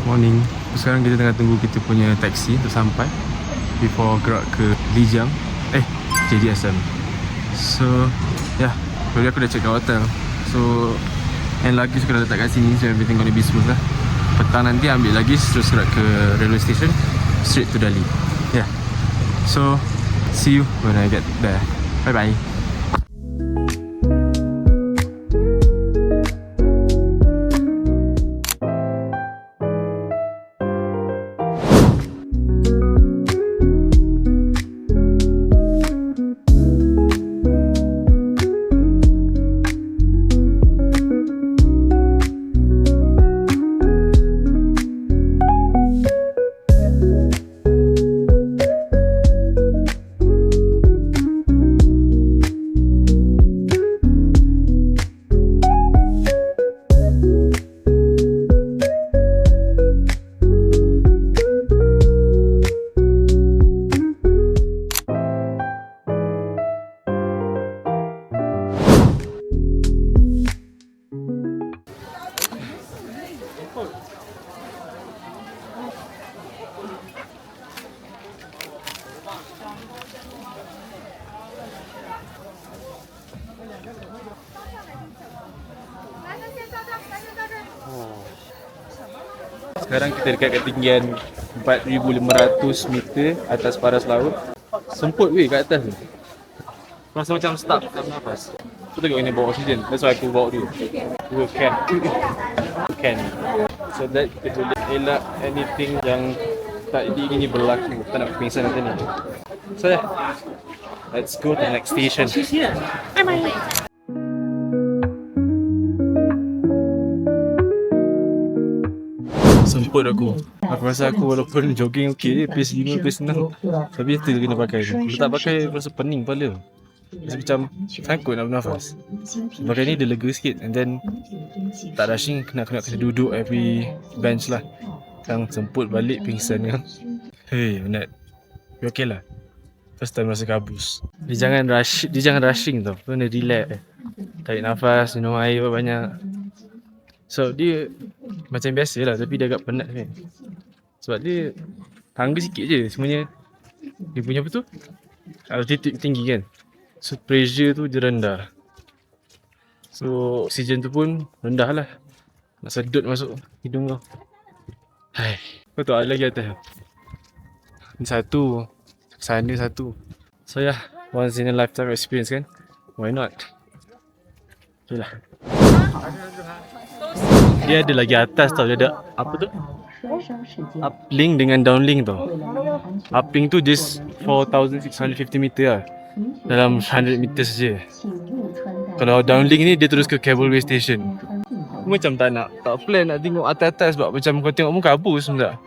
Morning. Sekarang kita tengah tunggu kita punya taksi untuk sampai before gerak ke Lijiang JDSM. So tadi aku dah check out hotel. So and luggage aku dah letak kat sini, so everything gonna be smooth lah. Petang nanti ambil luggage terus gerak ke railway station straight to Delhi. So see you when I get there. Bye bye. Sekarang kita dekat ketinggian 4,500 meter atas paras laut. Semput weh kat atas ni. Rasa macam stuck tak nafas. Aku tengok ini bawa oksigen. That's why aku bawa dulu. Dua can. So that kita boleh elak anything yang tak diingini berlaku. Tak nak pingsan macam ni. So let's go to the next station. Semput aku rasa aku walaupun jogging okey je, pace 5, pace 6, tapi still kena pakai. Kalau tak pakai rasa pening kepala. Rasa macam takut nak bernafas. Pakai ni dia lega sikit, and then tak rushing, kena duduk every bench lah. Sekarang semput balik pingsan kan. Hey Nat, you okay lah? First time rasa kabus. Dia jangan rushing tau. Kena relax, tarik nafas, minum air banyak. So dia macam biasa lah, tapi dia agak penat kan. Sebab dia tangga sikit je semuanya. Dia punya apa tu, altitude tinggi kan. So pressure tu dia rendah. So oksigen tu pun rendah lah. Nak sedut masuk hidung kau. Hai, kau tahu ada lagi atas. Ni satu, sana satu. So once in a lifetime experience kan. Why not? Okay lah. Dia ada lagi atas tau. Dia ada apa tu, uplink dengan downlink tau. Uplink tu just 4,650 meter lah, dalam 100 meter saja. Kalau downlink ni dia terus ke cableway station. Aku macam tak plan nak tengok atas-atas, sebab macam kau tengok muka kabus tak.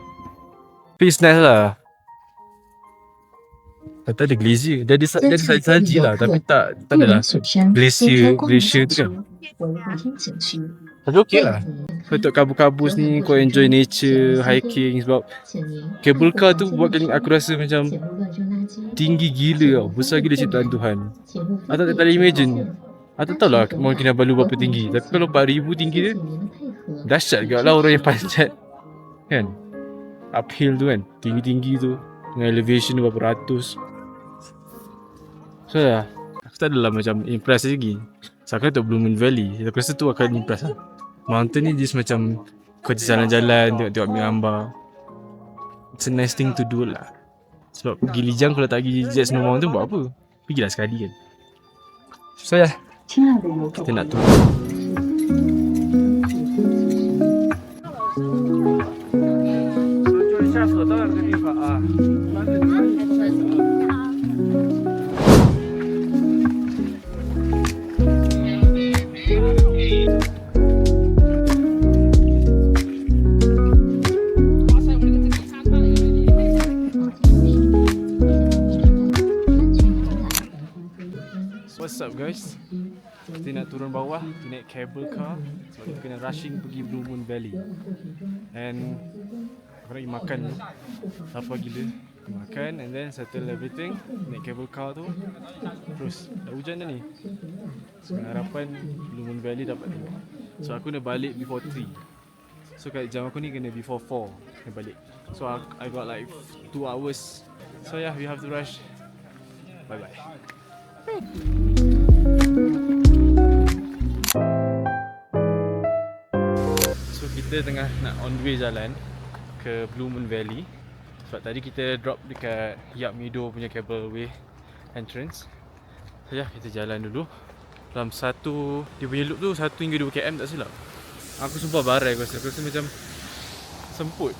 Tapi it's nice lah. Kata ada glacier. Dia ada salji lah, tapi tak adalah glacier tu kan. Tapi okey lah. Untuk kabus-kabus ni kau enjoy nature, hiking, sebab cable car tu buat aku rasa macam tinggi gila tau. Besar gila ciptaan Tuhan. Atau tak boleh imagine. Atau tahu lah Mount Kinabalu berapa tinggi. Tapi kalau 4,000 tinggi dia, dahsyat juga lah orang yang panjat kan. Uphill tu kan, tinggi-tinggi tu, dengan elevation berapa ratus. So aku tak adalah macam impress lagi. Sekarang tu Blue Moon Valley, aku rasa tu akan impress lah. Mountain ni just macam kau jalan-jalan, tengok ambil gambar. It's a nice thing to do lah. Sebab pergi Lijiang kalau tak pergi Jet Snow Mountain buat apa? Pergilah sekali kan. So kita nak turun. What's up guys? Kita nak turun bawah, kita naik cable car sebab kita kena rushing pergi Blue Moon Valley. And aku nak pergi makan ni, lapar gila. Makan and then settle everything, naik cable car tu. Terus dah hujan dah ni, so harapan Blue Moon Valley dapat tengok. So aku nak balik before 3. So kat jam aku ni kena before 4 kena balik. So I got like 2 hours. So yeah, we have to rush. Bye bye. So kita tengah nak on the way jalan ke Blue Moon Valley. Sebab tadi kita drop dekat Yap Mido punya cableway entrance. So ya, kita jalan dulu. Dalam satu, dia punya loop tu 1 hingga 2 km tak silap. Aku sumpah barai aku rasa macam semput.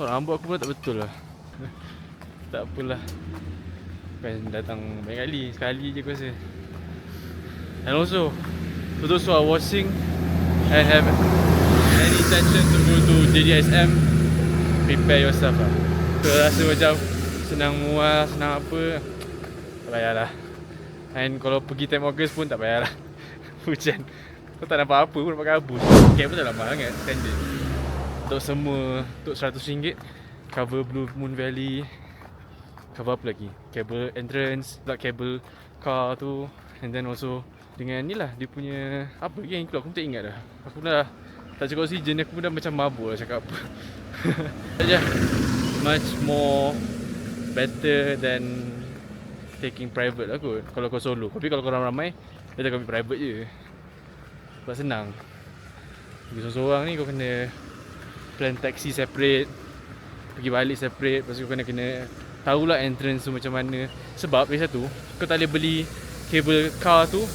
Oh, rambut aku pun tak betul lah. Tak apalah. Kan datang banyak kali, sekali je aku rasa. And also, for those who are watching and have any intention to go to JDSM, prepare yourself lah. So rasa macam senang mual, senang apa, tak payahlah. And kalau pergi time August pun tak payahlah. Hujan. Kau tak nampak apa pun pakai kabus. Cap pun tak lama sangat, standard. Untuk semua, untuk RM100 cover Blue Moon Valley. Cover apa lagi? Cable entrance, pula cable car tu. And then also dengan ni lah, dia punya apa lagi yang keluar, aku tak ingat dah. Aku dah tak cakap oksigen, aku dah macam mabuk lah cakap apa. Saja. Much more better than taking private lah kot, kalau kau solo. Tapi kalau kau ramai-ramai, dia tak ambil private je. Sebab senang. Pergi seorang-seorang ni kau kena plan taxi separate, pergi balik separate. Lepas tu kau kena tahulah entrance tu macam mana. Sebab lagi satu, kau tak boleh beli cable car tu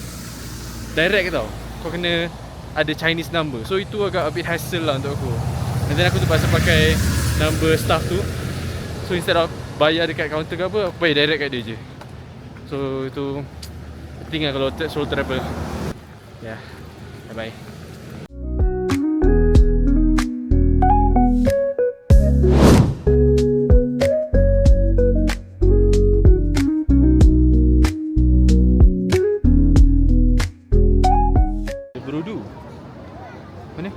direct tau. Kau kena ada Chinese number. So itu agak a bit hassle lah untuk aku. And then aku terpaksa pakai number staff tu. So instead of bayar dekat counter ke apa, aku bayar direct kat dia je. So itu penting lah kalau solo travel. Yeah, bye bye. Berudu. Mana?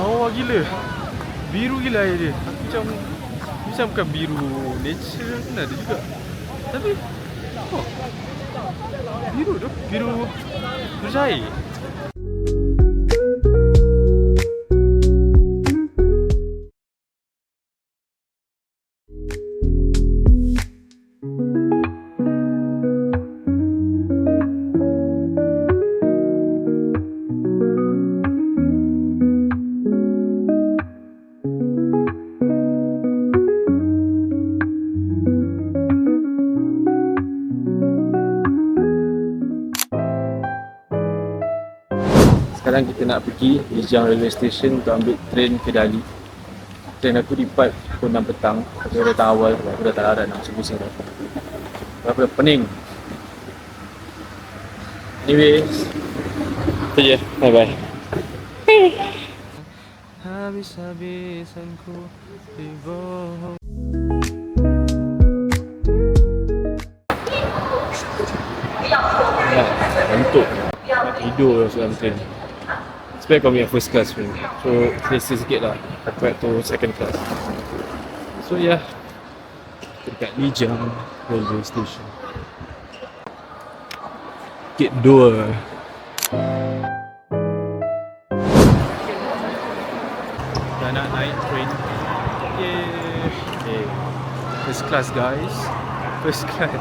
Lawa gila. Biru gila air dia. Aku macam bukan biru nature pun ada juga. Tapi oh, biru tu, biru cair. Sekarang kita nak pergi Lijiang Railway Station untuk ambil train ke Dali. Train aku depart pukul 6 petang. Aku dah datang awal sebab aku dah tak larat nak pusing-pusing dah. Aku dah pening. Anyways, itu je. Bye bye. Habis-habisan ku dibohong. Ngantuk. Nak tidur dalam train. Expect kau punya first class pun. So selesa sikit lah compared to second class. So yeah, dekat Lijiang Railway Station. Gate 2. Dah nak naik train. Yay. Okay. First class guys. First class.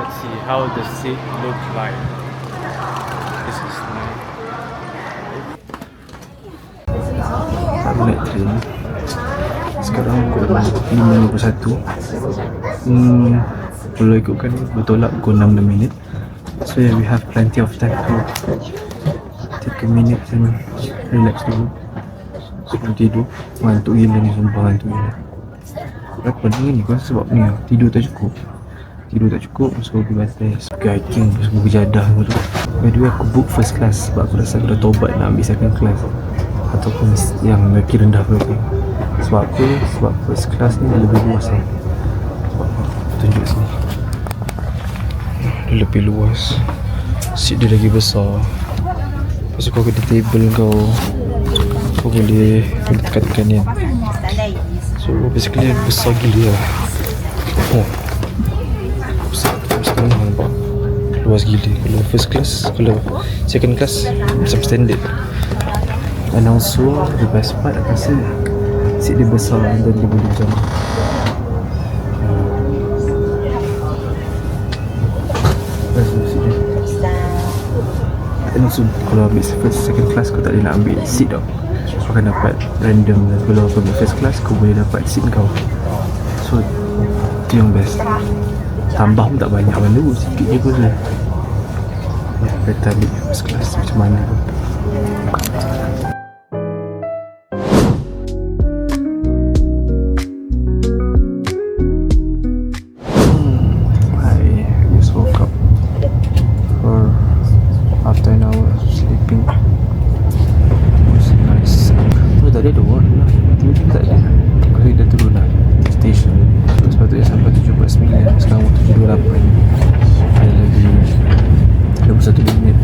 Let's see how the seat look like. This is nice. Aku naik train. Sekarang pukul 5.51. Kalau ikutkan bertolak pukul 6 minit. So yeah, we have plenty of time to take a minute and relax dulu. Sebelum tidur. Ngantuk gila ni, sumpah ngantuk gila. Berapa ni kau sebab ni tidur tak cukup. Tidur tak cukup, so pergi batas hiking, lepas pergi jadah tu. By the way, aku book first class sebab aku rasa aku dah tobat nak ambil second class ataupun yang lagi rendah berapa. Sebab apa? Sebab first class ni lebih luas lah. Sebab aku tunjuk sini, dia lebih luas, seat dia lagi besar. Lepas tu kau ada table kau boleh tekan ni. So basically besar gila lah. Oh, besar nampak. luas gila. Kalau first class, kalau second class macam standard. And also the best part aku rasa seat dia besar dan dia boleh macam and also kalau ambil first second class kau tak boleh nak ambil seat tau. Kau akan dapat random. Kalau kau ambil first class kau boleh dapat seat kau. So itu yang best. Tambah pun tak banyak mana pun, sikit je pun lah. Kita ambil first class macam mana pun. I just woke up for after an hour of sleeping. It was nice. Oh, tadi ada ward lah. Tiba-tiba tak ada. Kau dah turun lah station. Sepatutnya sampai 7.49. Sekarang 7.28. Ada lagi 21 minit.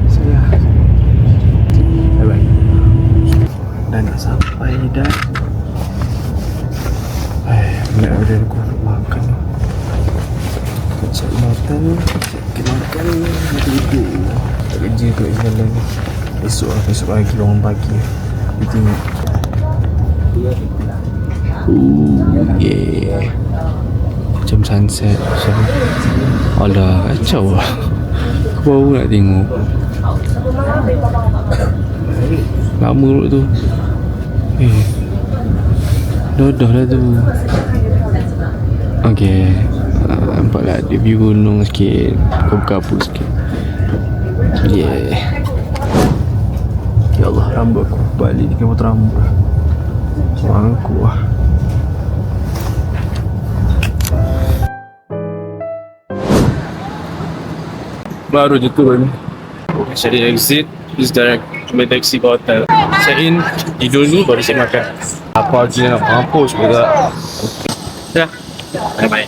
So ya, bye bye. Dah nak sampai dah. Nak ada aku nak makan. Cek makan. Tidur. Tak kerja kat jalan ni. Esok pagi, bangun pagi. Kita tengok. Yeah. Macam sunset. So, alah, kacau lah. Aku baru nak tengok. Lama dulu tu. Dah lah tu. Okay. Nampak lah ada view gunung sikit. Kabut sikit. Yeah. Ya Allah, rambut aku balik ni kena potong rambut lah. Mangkuk lah. Baru je turun. Cari exit, just direct ambil taxi ke hotel. Check in, tidur dulu baru siap makan. Apa je nak mampus juga. Ya, bye-bye.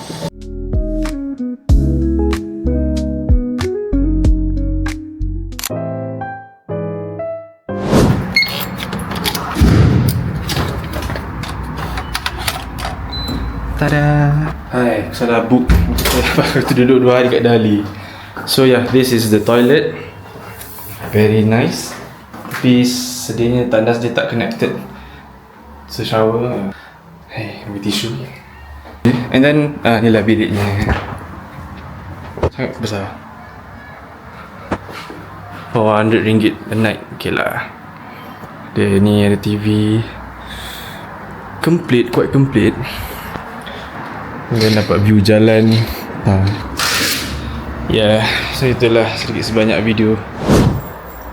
Tada. Hai, salah book. Aku duduk 2 hari kat Dali. So yeah, this is the toilet. Very nice. Tapi sedihnya tandas dia tak connected. So shower. Hey, ambil tisu. And then ni lah biliknya. Sangat besar. RM400 per night. Okay lah. Dia ni ada TV. Complete, quite complete. Dan dapat view jalan. So itulah sedikit sebanyak video.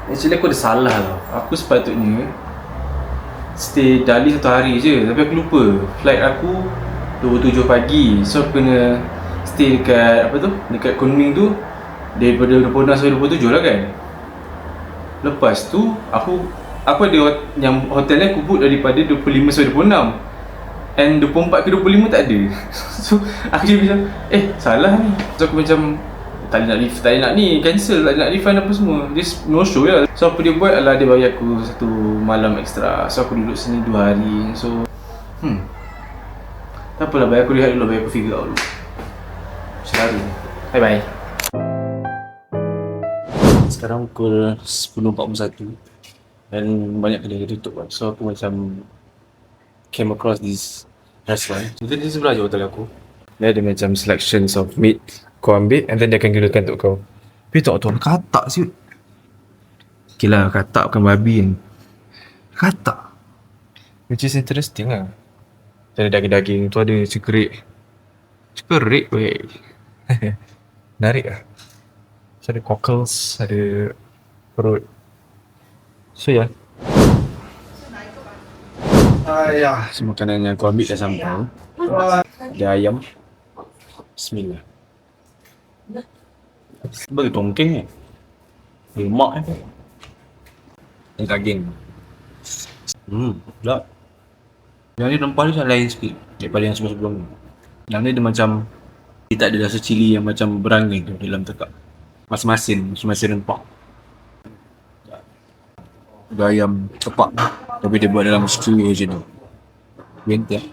Actually aku ada salah tau. Aku sepatutnya stay Dali 1 hari je. Tapi aku lupa flight aku 27 pagi. So aku kena stay dekat dekat Kunming tu daripada 26 sampai 27 lah kan. Lepas tu aku ada yang hotelnya aku book daripada 25 sampai 26. And 24 ke 25 tak ada. So aku jadi macam salah ni. So aku macam tak nak ni, cancel, tak nak refund apa semua. Just no show je. So apa dia buat adalah dia bagi aku 1 malam ekstra. So aku duduk sini 2 hari. So tak apalah, bagi aku lihat dulu, bagi aku figure out dulu. Selalu. Bye bye. Sekarang pukul 10.41 dan banyak kedai tutup kan. So aku macam came across this restaurant. Jadi di sebelah je hotel aku. Dia ada macam selections of meat kau ambil and then dia akan gunakan untuk kau. Tapi tak tahu katak siut. Okay lah, katak bukan babi kan. Katak. Which is interesting lah. Ada daging-daging tu, ada cekerik. Cekerik weh. Menarik lah. So ada cockles, ada perut. So ya. So makanan yang aku ambil dah sampai. Ada ayam. Bismillah. Bagi tongkeng lemak dan daging. Sedap. Yang ni rempah dia lain sikit daripada yang sebelum-sebelum ni. Yang ni dia macam dia tak ada rasa cili yang macam berangin tu dalam tekak. Masin rempah. Ada ayam tepak tapi dia buat dalam stew je tu. Winter.